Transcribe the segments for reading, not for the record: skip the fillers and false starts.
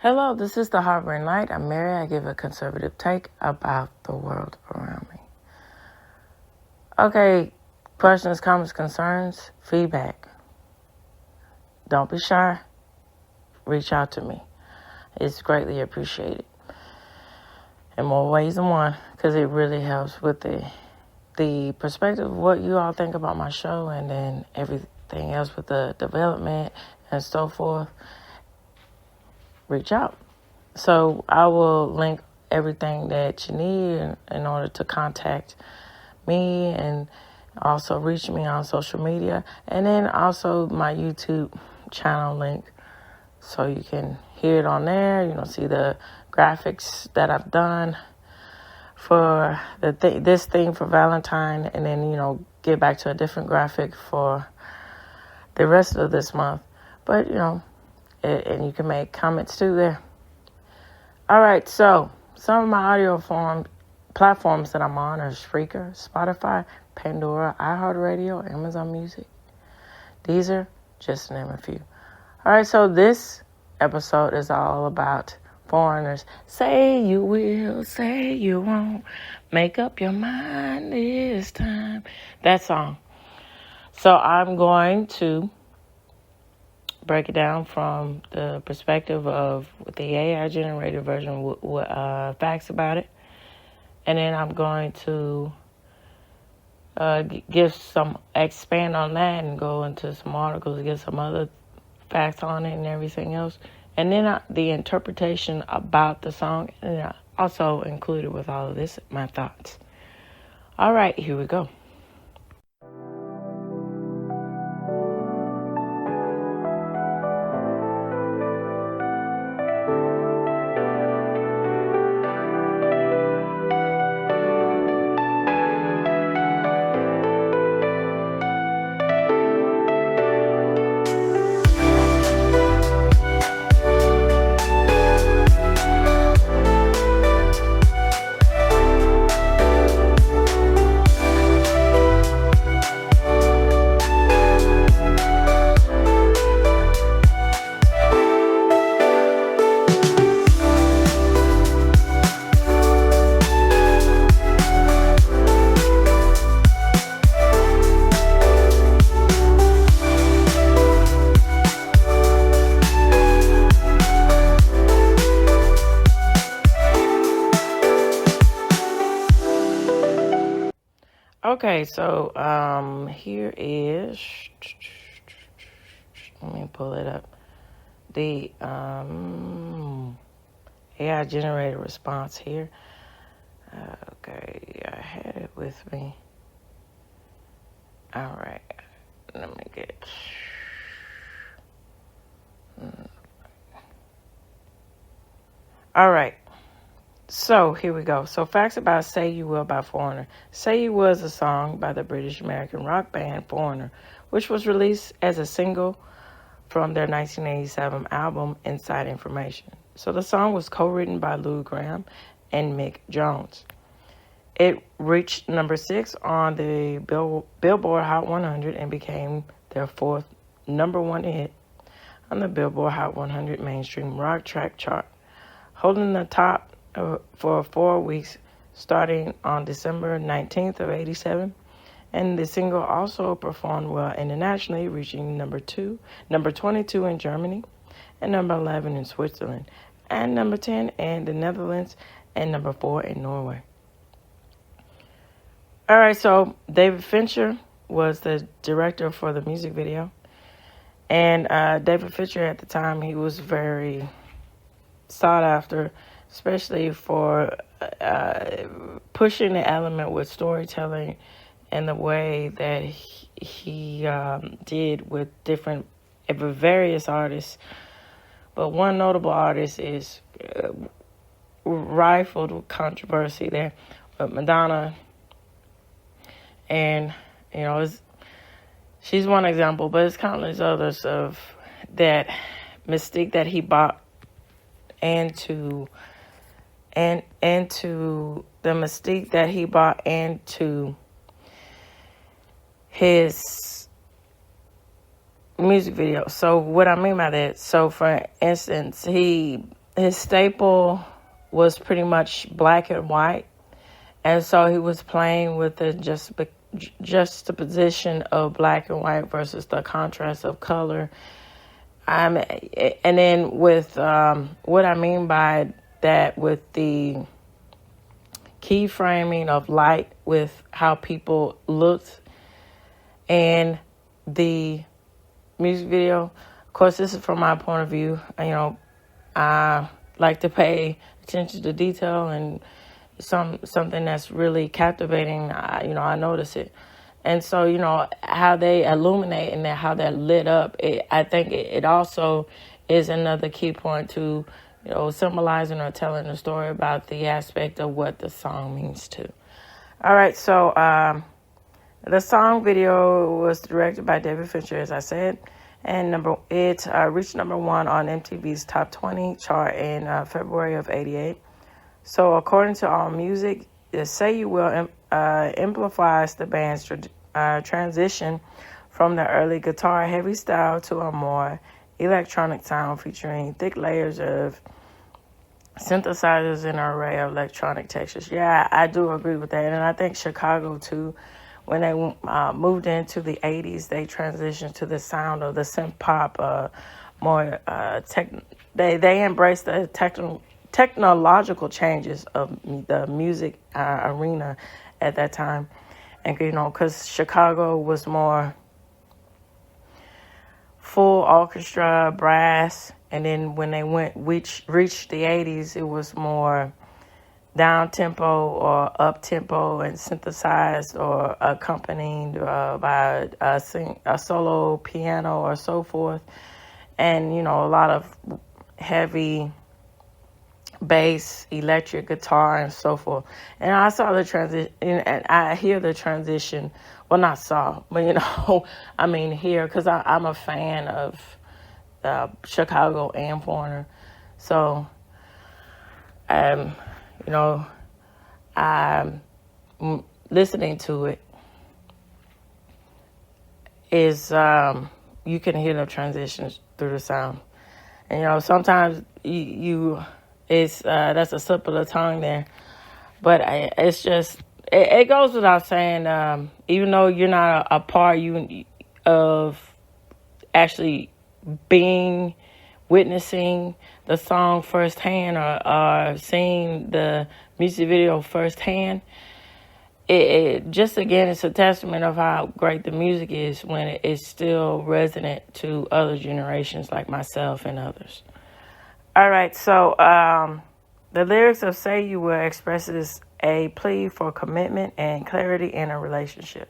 Hello, this is the Harboring Light. I'm Mary. I give a conservative take about the world around me. Okay, questions, comments, concerns, feedback. Don't be shy. Reach out to me. It's greatly appreciated. In more ways than one, because it really helps with the perspective of what you all think about my show and then everything else with the development and so forth. Reach out. So I will link everything that you need in order to contact me and also reach me on social media. And then also my YouTube channel link so you can hear it on there. See the graphics that I've done for this thing for Valentine, and then, get back to a different graphic for the rest of this month. But, and you can make comments too there. All right, so some of my audio platforms that I'm on are Spreaker, Spotify, Pandora, iHeartRadio, Amazon Music, Deezer, just to name a few. All right, so this episode is all about foreigners. Say you will, say you won't, make up your mind this time. That song. So I'm going to break it down from the perspective of the AI-generated version with facts about it. And then I'm going to expand on that and go into some articles, get some other facts on it and everything else. And then the interpretation about the song, and I also included with all of this, my thoughts. All right, here we go. Okay, so here is, let me pull it up, the AI-generated response here. Okay, I had it with me. All right, let me get... All right. So here we go. So facts about Say You Will by Foreigner. Say You Will is a song by the British-American rock band Foreigner, which was released as a single from their 1987 album Inside Information. So the song was co-written by Lou Gramm and Mick Jones. It reached number 6 on the Billboard Hot 100 and became their 4th number 1 hit on the Billboard Hot 100 mainstream rock track chart, holding the top for 4 weeks starting on December 19th of 87. And the single also performed well internationally, reaching number 22 in Germany, and number 11 in Switzerland, and number 10 in the Netherlands, and number 4 in Norway. All right, so David Fincher was the director for the music video. And David Fincher at the time, he was very sought after, especially for pushing the element with storytelling and the way that he did with various artists. But one notable artist is rifled with controversy there, but Madonna. And, she's one example, but it's countless others of that mystique that he brought into the mystique that he brought into his music video. So what I mean by that, so for instance, he his staple was pretty much black and white. And so he was playing with the juxtaposition of black and white versus the contrast of color. And then with what I mean by that, with the keyframing of light with how people looked and the music video. Of course, this is from my point of view. I like to pay attention to detail, and something that's really captivating, I notice it. And so, how they illuminate and how they're lit up, I think it also is another key point to, symbolizing or telling a story about the aspect of what the song means too. All right, so the song video was directed by David Fincher, as I said, and it reached number 1 on MTV's Top 20 chart in February of '88. So according to AllMusic, Say You Will amplifies the band's transition from the early guitar-heavy style to a more electronic sound featuring thick layers of synthesizers and an array of electronic textures. Yeah, I do agree with that. And I think Chicago, too, when they moved into the 80s, they transitioned to the sound of the synth pop, more they embraced the technological changes of the music arena at that time. And, because Chicago was more full orchestra, brass, and then when they reached the 80s, it was more down-tempo or up-tempo and synthesized or accompanied by a solo piano or so forth. And, a lot of heavy bass, electric guitar, and so forth. And I saw the transition, and I hear the transition. Well, not saw, but hear, because I'm a fan of Chicago and Foreigner. So, I'm listening to it is you can hear the transitions through the sound. And sometimes it's that's a slip of the tongue there, but it's just it goes without saying. Even though you're not a part of actually witnessing the song firsthand or seeing the music video firsthand, it just again it's a testament of how great the music is when it is still resonant to other generations like myself and others. All right, so the lyrics of Say You Will expresses a plea for commitment and clarity in a relationship.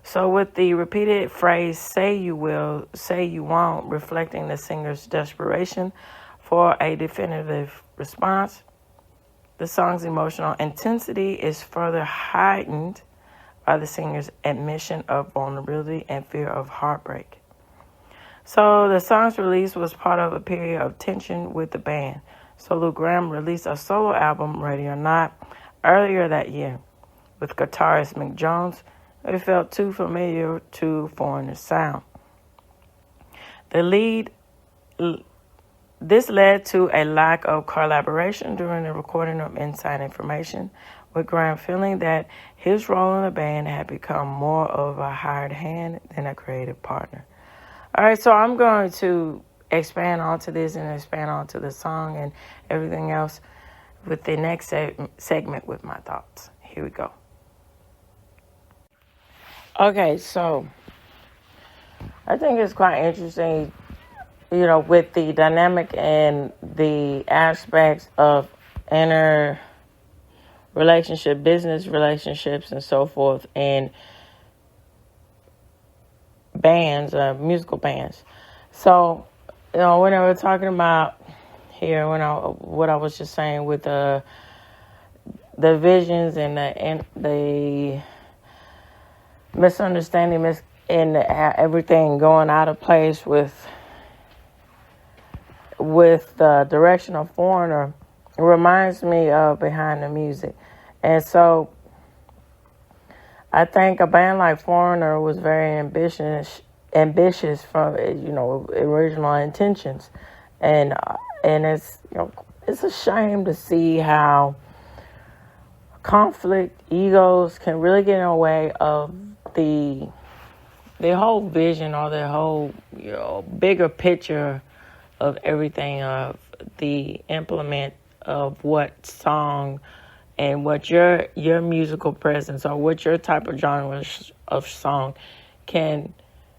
So with the repeated phrase, say you will, say you won't, reflecting the singer's desperation for a definitive response, the song's emotional intensity is further heightened by the singer's admission of vulnerability and fear of heartbreak. So the song's release was part of a period of tension with the band. So Lou Gramm released a solo album, Ready or Not, earlier that year with guitarist Mick Jones. It felt too familiar to Foreigner's sound. This led to a lack of collaboration during the recording of Inside Information, with Gramm feeling that his role in the band had become more of a hired hand than a creative partner. All right, so I'm going to expand onto this and expand onto the song and everything else with the next segment with my thoughts. Here we go. Okay, so I think it's quite interesting, with the dynamic and the aspects of inner relationship, business relationships, and so forth, and bands, musical bands. So, when I was talking about here, what I was just saying with the visions and the misunderstanding and everything going out of place with the direction of Foreigner, it reminds me of Behind the Music. And so I think a band like Foreigner was very ambitious from original intentions, and it's it's a shame to see how conflict, egos can really get in the way of the whole vision, or the whole, bigger picture of everything, of the implement of what song and what your musical presence, or what your type of genre of song can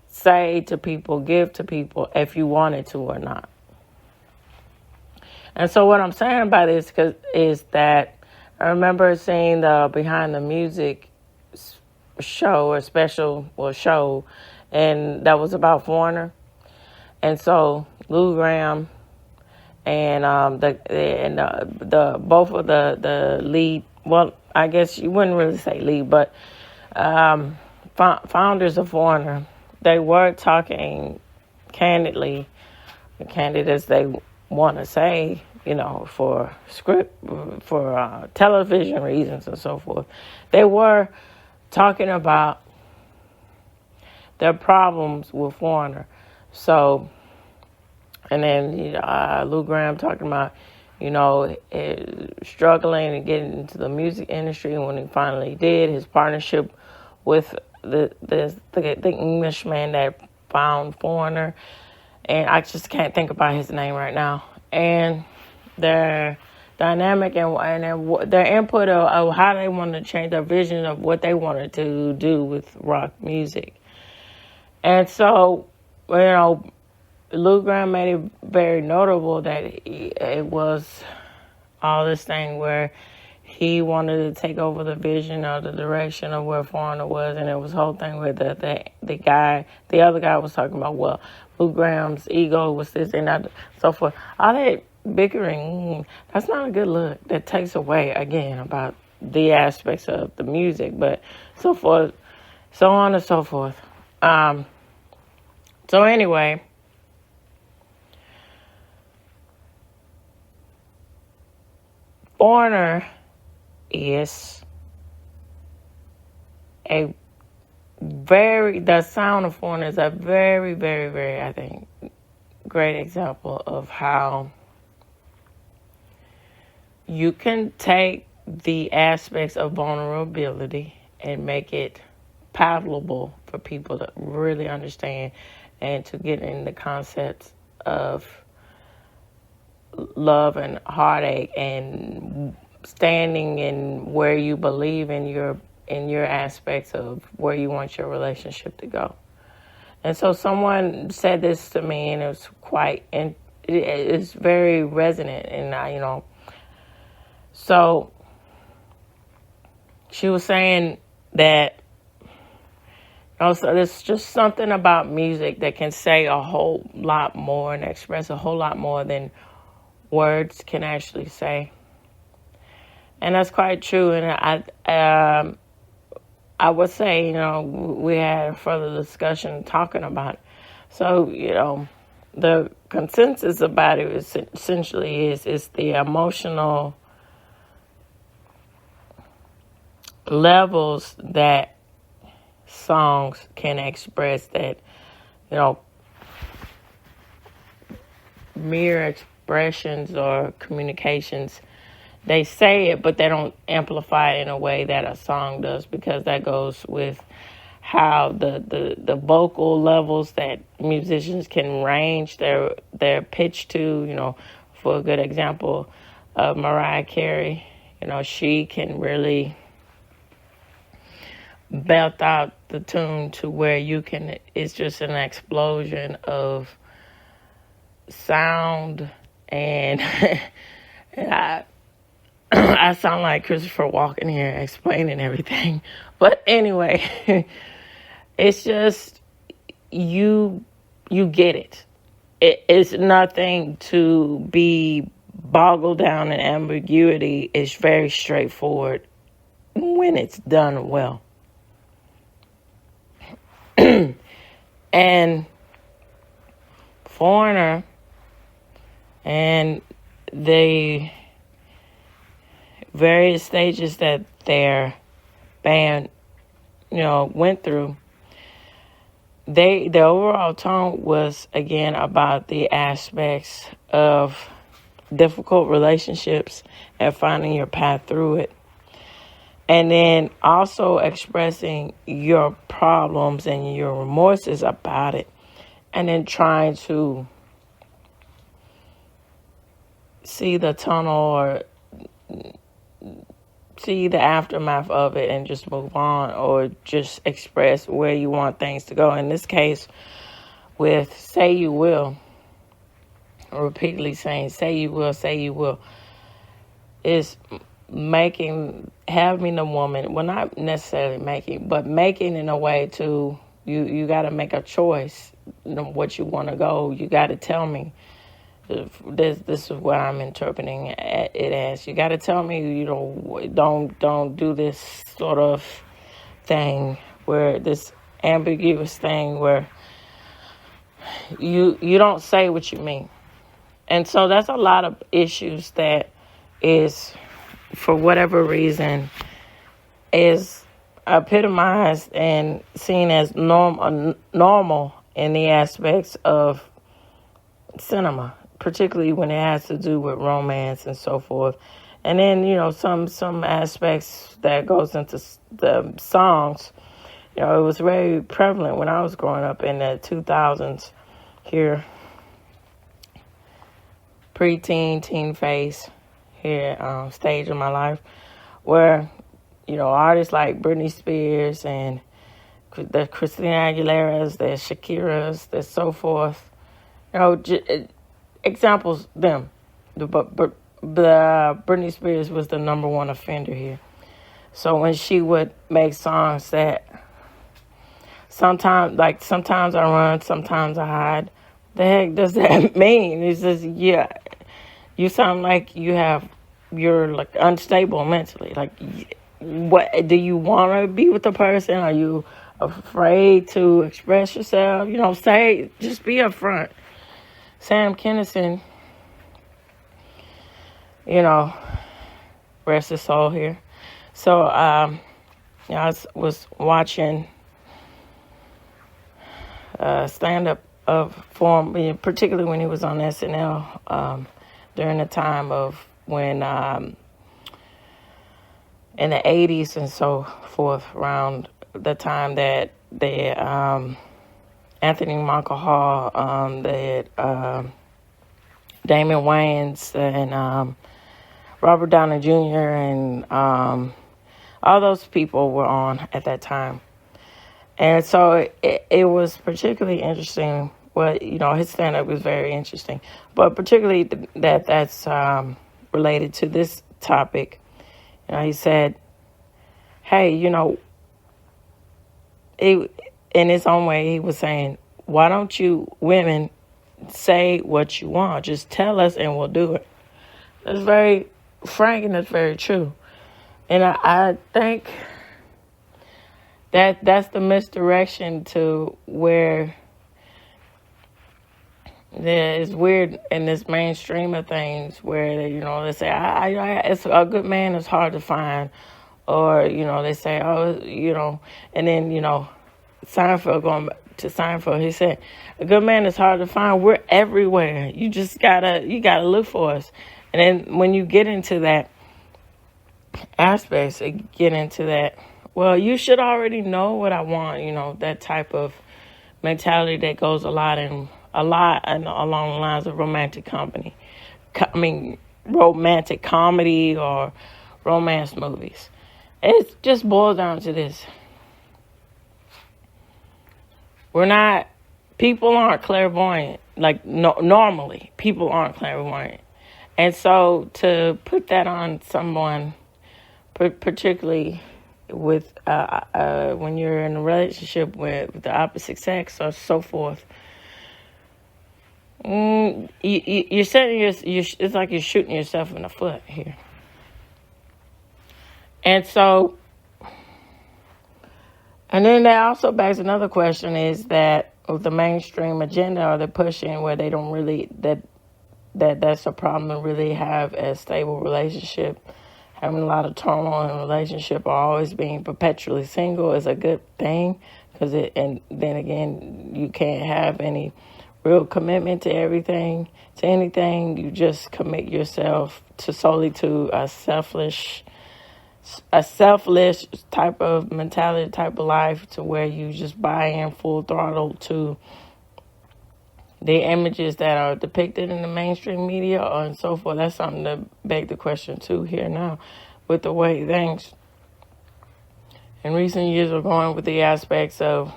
say to people, give to people, if you wanted to or not. And so what I'm saying about this is that I remember seeing the Behind the Music show, or special, or show, and that was about Foreigner. And so Lou Gramm and the both of the lead, well, I guess you wouldn't really say lead, but founders of Foreigner, they were talking candidly, candid as they want to say, for television reasons and so forth. They were talking about their problems with Foreigner. So, and then Lou Gramm talking about, struggling and getting into the music industry. When he finally did, his partnership with the Englishman that found Foreigner, and I just can't think about his name right now. And their dynamic and their input of how they wanted to change their vision of what they wanted to do with rock music. And so, Lou Gramm made it very notable that it was all this thing where he wanted to take over the vision or the direction of where Foreigner was, and it was a whole thing where the other guy was talking about, well, Lou Gramm's ego was this and that, so forth. All that bickering, that's not a good look. That takes away, again, about the aspects of the music, but so forth, so on and so forth. So anyway, Foreigner is the sound of Foreigner is a very, very, very, I think, great example of how you can take the aspects of vulnerability and make it palatable for people to really understand and to get in the concepts of love and heartache and standing in where you believe in your aspects of where you want your relationship to go. And so someone said this to me, and it was it's very resonant, and so she was saying that also there's just something about music that can say a whole lot more and express a whole lot more than words can actually say. And that's quite true. And I would say, we had a further discussion talking about it. So, the consensus about it is essentially is the emotional levels that songs can express that, mere expressions or communications, they say it, but they don't amplify it in a way that a song does, because that goes with how the vocal levels that musicians can range their pitch to. For a good example of Mariah Carey, she can really belt out the tune to where it's just an explosion of sound, and I sound like Christopher Walken here explaining everything. But anyway, it's just, you get it. It's nothing to be boggled down in ambiguity. It's very straightforward when it's done well. And Foreigner and the various stages that their band, went through, the overall tone was, again, about the aspects of difficult relationships and finding your path through it. And then also expressing your problems and your remorses about it. And then trying to see the tunnel or see the aftermath of it and just move on, or just express where you want things to go. In this case, with Say You Will, repeatedly saying say you will, is having the woman, well, not necessarily making in a way to, you got to make a choice, what you want to go. You got to tell me. This is what I'm interpreting it as. You got to tell me, don't do this sort of thing, where this ambiguous thing where you don't say what you mean. And so that's a lot of issues that is, for whatever reason, is epitomized and seen as normal in the aspects of cinema, particularly when it has to do with romance and so forth. And then, some aspects that goes into the songs. It was very prevalent when I was growing up in the 2000s here, preteen, teen phase here, stage of my life, where, artists like Britney Spears and the Christina Aguileras, the Shakiras, the so forth, examples, them. But the Britney Spears was the number one offender here. So when she would make songs that sometimes I run, sometimes I hide, the heck does that mean? It's just, yeah, you sound like you're like unstable mentally. Like, what, do you want to be with the person? Are you afraid to express yourself? Just be upfront. Sam Kinison, rest his soul here. So, I was watching stand-up form, particularly when he was on SNL, during the time of when, in the 80s and so forth, around the time that they, Anthony Michael Hall, Damon Wayans, and Robert Downey Jr., and all those people were on at that time. And so it was particularly interesting. Well, his stand-up was very interesting. But particularly that's related to this topic. He said, hey, in his own way, he was saying, why don't you women say what you want? Just tell us and we'll do it. That's very frank and that's very true. And I think that's the misdirection to where it's weird in this mainstream of things where, they say, it's a good man is hard to find. Or, they say, and then, Seinfeld, going to Seinfeld, he said, a good man is hard to find. We're everywhere. You just gotta look for us. And then when you get into that aspect, well, you should already know what I want, that type of mentality that goes a lot along the lines of romantic romantic comedy or romance movies. It just boils down to this. People aren't clairvoyant. Normally, people aren't clairvoyant. And so to put that on someone, particularly with when you're in a relationship with the opposite sex or so forth, you're setting it's like you're shooting yourself in the foot here. And so, and then that also begs another question, is that with the mainstream agenda, are they pushing where they don't really, that's a problem to really have a stable relationship? Having a lot of turmoil in a relationship or always being perpetually single is a good thing, and then again, you can't have any real commitment to everything, to anything. You just commit yourself to solely to a selfless type of mentality, type of life, to where you just buy in full throttle to the images that are depicted in the mainstream media and so forth. That's something to beg the question too here now, with the way things in recent years are going with the aspects of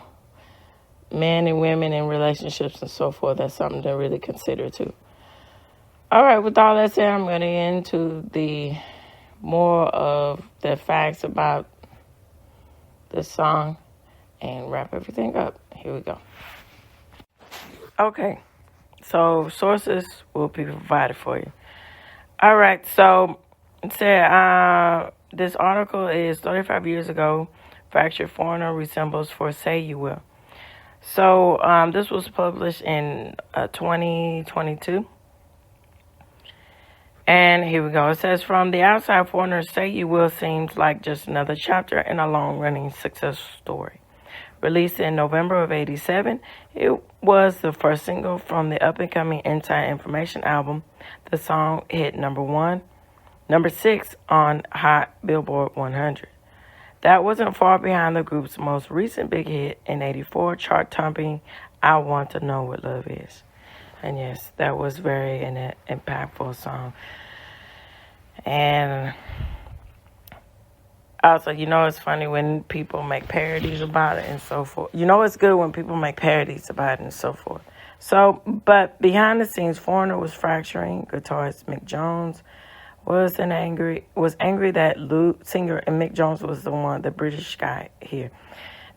men and women in relationships and so forth. That's something to really consider too. All right, with all that said, I'm going to get into the more of the facts about this song and wrap everything up. Here we go. Okay, so sources will be provided for you. All right, so it said this article is 35 years ago, Fractured Foreigner resembles for Say You Will. So this was published in 2022. And here we go. It says, from the outside, Foreigner Say You Will seems like just another chapter in a long-running success story. Released in November of '87, it was the first single from the up-and-coming Inside Information album. The song hit number 6 on Hot Billboard 100. That wasn't far behind the group's most recent big hit in '84, chart-topping I Want to Know What Love Is. And yes, that was very an impactful song. And also, it's funny when people make parodies about it and so forth. It's good when people make parodies about it and so forth. So, but behind the scenes, Foreigner was fracturing. Guitarist Mick Jones was angry that singer and Mick Jones was the British guy here.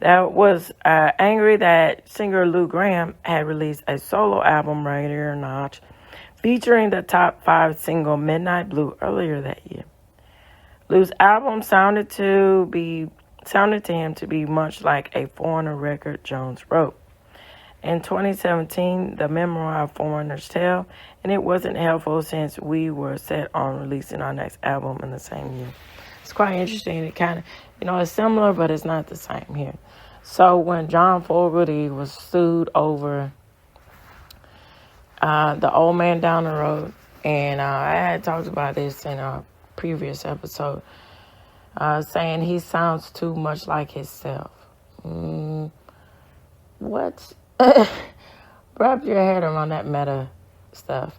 That was angry that singer Lou Gramm had released a solo album, Ready or Not, featuring the top 5 single Midnight Blue earlier that year. Lou's album sounded to him to be much like a Foreigner record Jones wrote. In 2017, the memoir of Foreigner's Tale, and it wasn't helpful since we were set on releasing our next album in the same year. It's quite interesting. It kind of, it's similar, but it's not the same here. So when John Fogerty was sued over the Old Man Down the Road, and I had talked about this in a previous episode, saying he sounds too much like himself. What? Wrap your head around that meta stuff.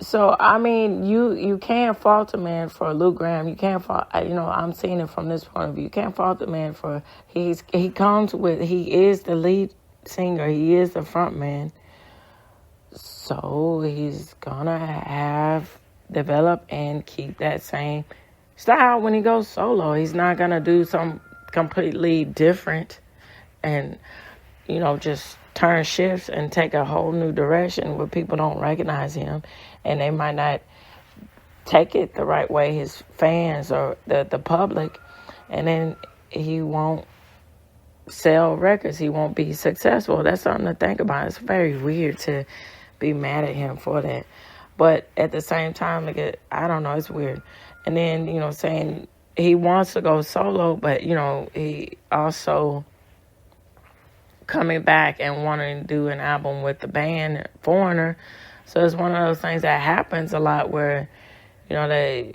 So, I mean, you can't fault a man for Lou Gramm. You can't fault, I'm seeing it from this point of view. You can't fault the man for, he is the lead singer. He is the front man. So, he's gonna have develop and keep that same style when he goes solo. He's not gonna do something completely different and, just turn shifts and take a whole new direction where people don't recognize him and they might not take it the right way, his fans or the public, and then he won't sell records. He won't be successful. That's something to think about. It's very weird to be mad at him for that. But at the same time, I don't know, it's weird. And then, saying he wants to go solo, but, he also coming back and wanting to do an album with the band Foreigner. So it's one of those things that happens a lot where, the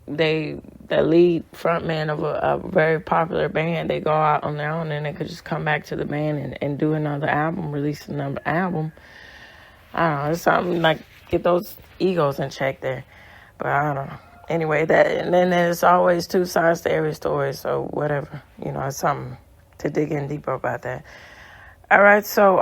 lead frontman of a very popular band, they go out on their own and they could just come back to the band and do another album, release another album. I don't know, it's something like get those egos in check there. But I don't know. Anyway, and then there's always 2 sides to every story, so whatever. It's something to dig in deeper about that. All right, so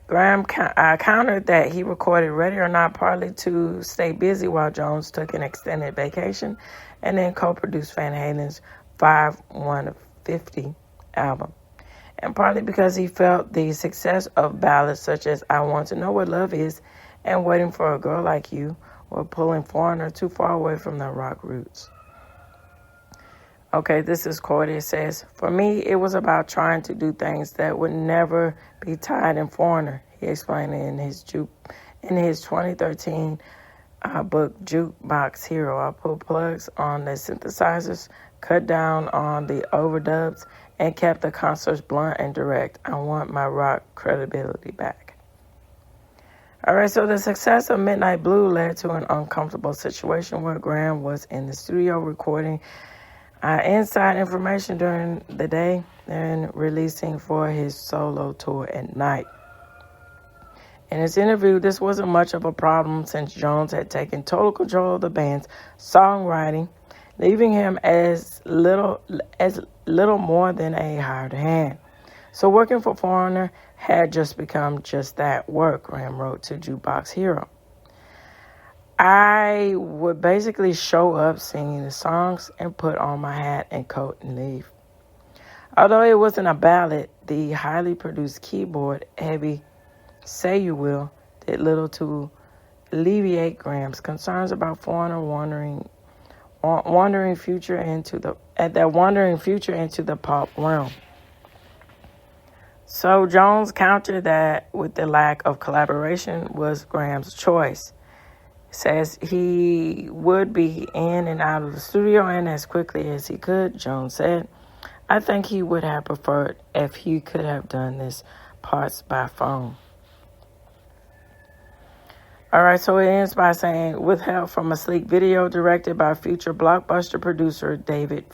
Gramm countered that he recorded Ready or Not partly to stay busy while Jones took an extended vacation and then co-produced Van Halen's 5-1-50 album. And partly because he felt the success of ballads such as I Want to Know What Love Is and Waiting for a Girl Like You were pulling Foreigner too far away from their rock roots. Okay, this is quoted. It says, for me, it was about trying to do things that would never be tied in Foreigner, he explained in his 2013 book, Jukebox Hero. I put plugs on the synthesizers, cut down on the overdubs, and kept the concerts blunt and direct. I want my rock credibility back. All right, so the success of Midnight Blue led to an uncomfortable situation where Graham was in the studio recording inside information during the day and releasing for his solo tour at night. In his interview, this wasn't much of a problem since Jones had taken total control of the band's songwriting, leaving him as little more than a hired hand. So working for Foreigner had just become just that, work, Graham wrote to Jukebox Hero. I would basically show up singing the songs and put on my hat and coat and leave. Although it wasn't a ballad, the highly produced keyboard heavy Say You Will did little to alleviate Graham's concerns about Foreigner wandering future into the pop realm. So Jones countered that with the lack of collaboration was Graham's choice. Says he would be in and out of the studio and as quickly as he could. Jones said, I think he would have preferred if he could have done this parts by phone. All right, so it ends by saying, with help from a sleek video directed by future blockbuster producer David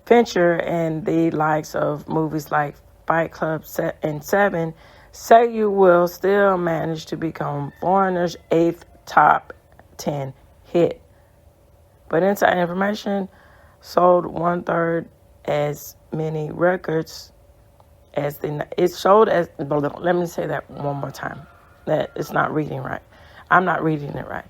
Fincher and the likes of movies like Fight Club and Seven, Say You Will still manage to become Foreigner's 8th top 10 hit. But inside information sold 1/3 as many records as it sold as. Let me say that one more time. That it's not reading right. I'm not reading it right.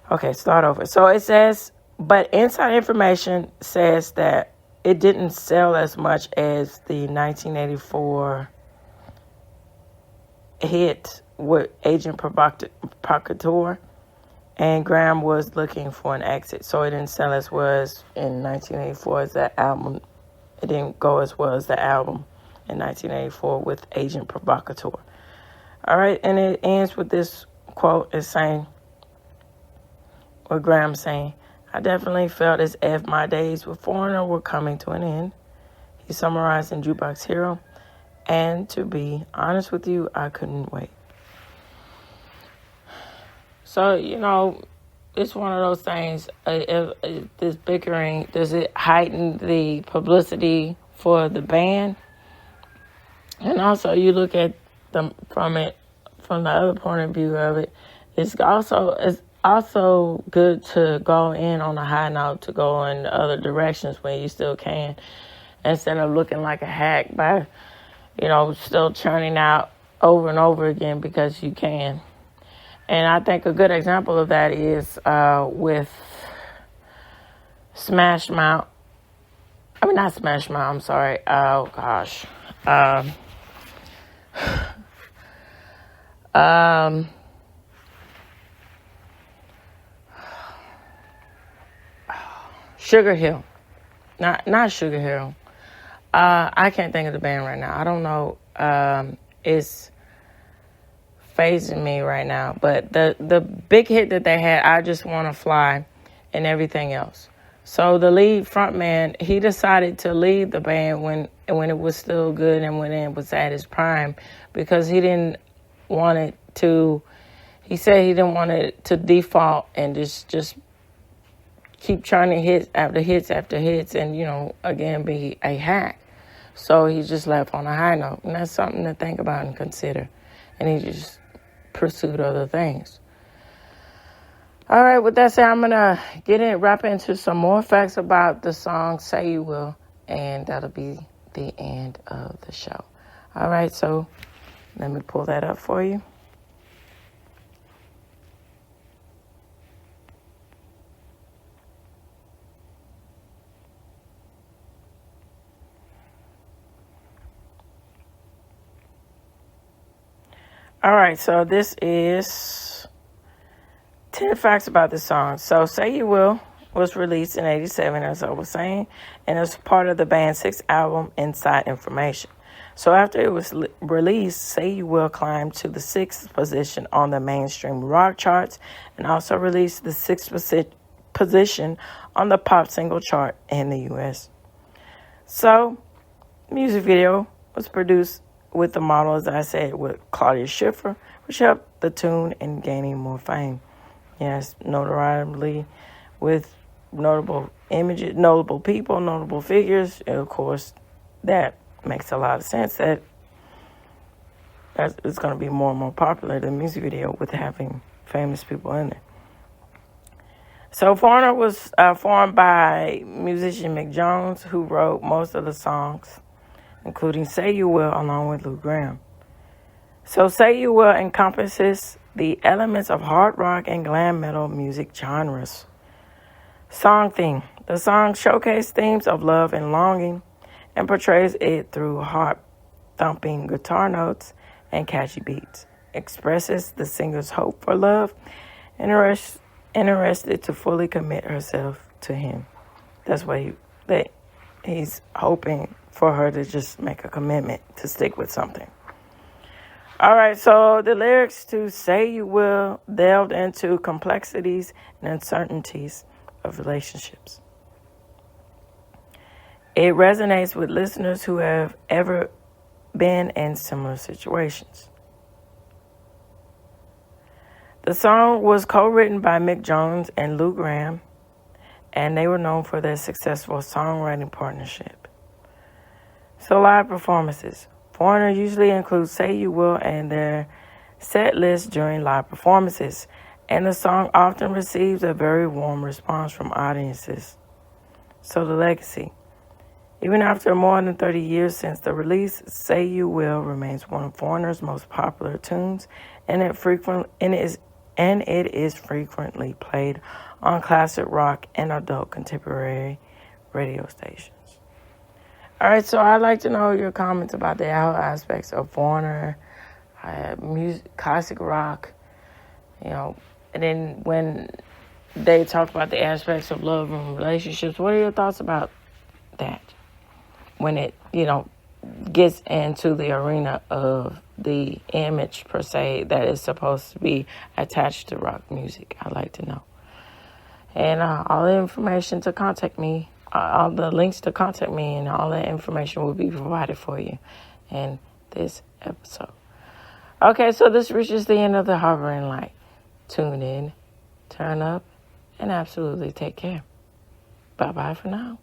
Okay, start over. So it says, but inside information says that it didn't sell as much as the 1984 hit with Agent Provocateur, and Graham was looking for an exit. So it didn't sell as well as in 1984 as that album. It didn't go as well as the album in 1984 with Agent Provocateur. All right, and it ends with this quote is saying, with Graham saying, I definitely felt as if my days with Foreigner were coming to an end. He summarized in Jukebox Hero, and to be honest with you, I couldn't wait. So, it's one of those things, this bickering, does it heighten the publicity for the band? And also, you look at them from the other point of view of it, it's also good to go in on a high note, to go in other directions when you still can, instead of looking like a hack by, still churning out over and over again because you can. And I think a good example of that is with Smash Mouth. I mean, not Smash Mouth, I'm sorry. Oh, gosh. Sugar Hill. Not Sugar Hill. I can't think of the band right now. I don't know. It's phasing me right now. But the big hit that they had, I Just Wanna Fly, and everything else. So the lead frontman, he decided to leave the band when it was still good and when it was at its prime, because he didn't want it to. He said he didn't want it to default and just keep trying to hit after hits after hits and, again, be a hack. So he just left on a high note. And that's something to think about and consider. And he just pursued other things. All right, with that said, I'm going to wrap into some more facts about the song Say You Will. And that'll be the end of the show. All right, so let me pull that up for you. All right, so this is 10 facts about the song. So Say You Will was released in 1987, as I was saying, and it was part of the band's 6th album, Inside Information. So after it was released, Say You Will climbed to the 6th position on the mainstream rock charts and also released the 6th position on the pop single chart in the U.S. So music video was produced with the model, as I said, with Claudia Schiffer, which helped the tune in gaining more fame. Yes, notoriety with notable images, notable people, notable figures. And of course, that makes a lot of sense that it's going to be more and more popular, the music video, with having famous people in it. So Foreigner was formed by musician Mick Jones, who wrote most of the songs, including Say You Will, along with Lou Gramm. So Say You Will encompasses the elements of hard rock and glam metal music genres. Song theme. The song showcases themes of love and longing and portrays it through heart-thumping guitar notes and catchy beats. Expresses the singer's hope for love and interested to fully commit herself to him. That's what he's hoping for her to just make a commitment to stick with something. All right, so the lyrics to Say You Will delved into complexities and uncertainties of relationships. It resonates with listeners who have ever been in similar situations. The song was co-written by Mick Jones and Lou Gramm, and they were known for their successful songwriting partnership. So live performances. Foreigner usually includes Say You Will in their set list during live performances, and the song often receives a very warm response from audiences. So the legacy. Even after more than 30 years since the release, Say You Will remains one of Foreigner's most popular tunes, and it is frequently played on classic rock and adult contemporary radio stations. All right, so I'd like to know your comments about the aspects of Foreigner, music, classic rock, and then when they talk about the aspects of love and relationships, what are your thoughts about that? When it, gets into the arena of the image, per se, that is supposed to be attached to rock music. I'd like to know. And all the information to contact me, all the links to contact me, and all that information will be provided for you in this episode. Okay, so this reaches the end of the Hovering Light. Tune in, turn up, and absolutely take care. Bye-bye for now.